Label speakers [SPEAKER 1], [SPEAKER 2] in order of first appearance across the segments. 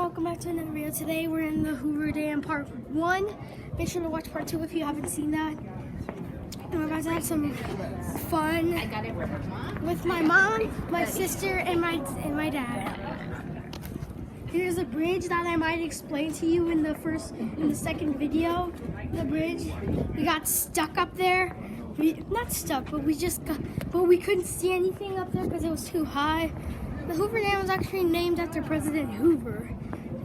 [SPEAKER 1] welcome back to another video. Today we're in the Hoover Dam Part 1. Make sure to watch Part 2 if you haven't seen that. And we're about to have some fun with my mom, my sister, and my dad. Here's a bridge that I might explain to you in the second video. The bridge, we got stuck up there. Not stuck, but we couldn't see anything up there because it was too high. The Hoover Dam was actually named after President Hoover.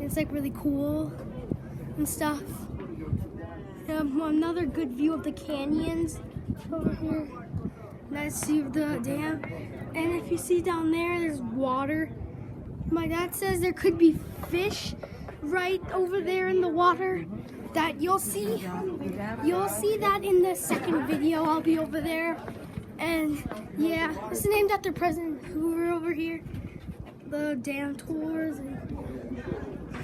[SPEAKER 1] It's like really cool and stuff. Another good view of the canyons over here. Nice view of the dam. And if you see down there, there's water. My dad says there could be fish right over there in the water. That you'll see that in the second video. I'll be over there. And yeah, it's named after President Hoover over here. The dam tours. And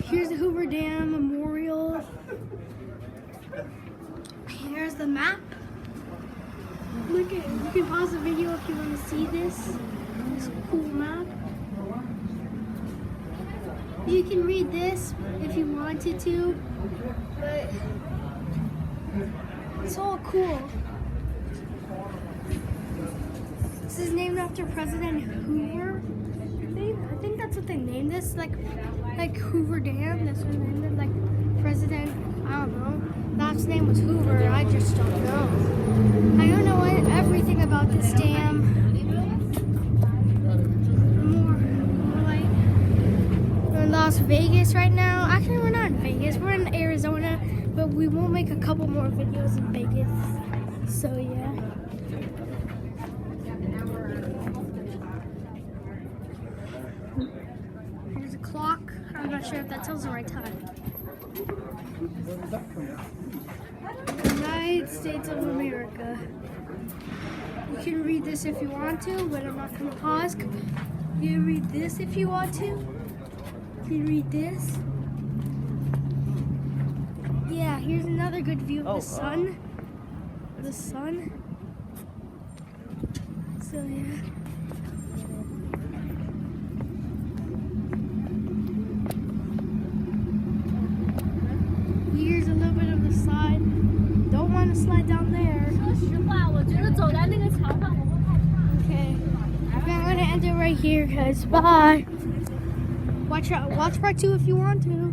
[SPEAKER 1] here's the Hoover Dam Memorial. Here's the map. Look at, you can pause the video if you want to see this cool map. You can read this if you wanted to, but it's all cool. This is named after President Hoover. I think that's what they named this, like Hoover Dam. That's what they named it, like President. I don't know. Last name was Hoover. I just don't know. I don't know everything about this dam. We're in Las Vegas right now. Actually, we're not in Vegas. We're in Arizona, but we will make a couple more videos in Vegas. So yeah. Here's a clock. I'm not sure if that tells the right time. United States of America. You can read this if you want to, but I'm not going to pause. You can read this if you want to. You can read this. Yeah, here's another good view of the sun. The sun. So yeah. Here's a little bit of the slide. Don't want to slide down there. Okay. I'm going to end it right here, guys. Bye. Watch part 2 if you want to.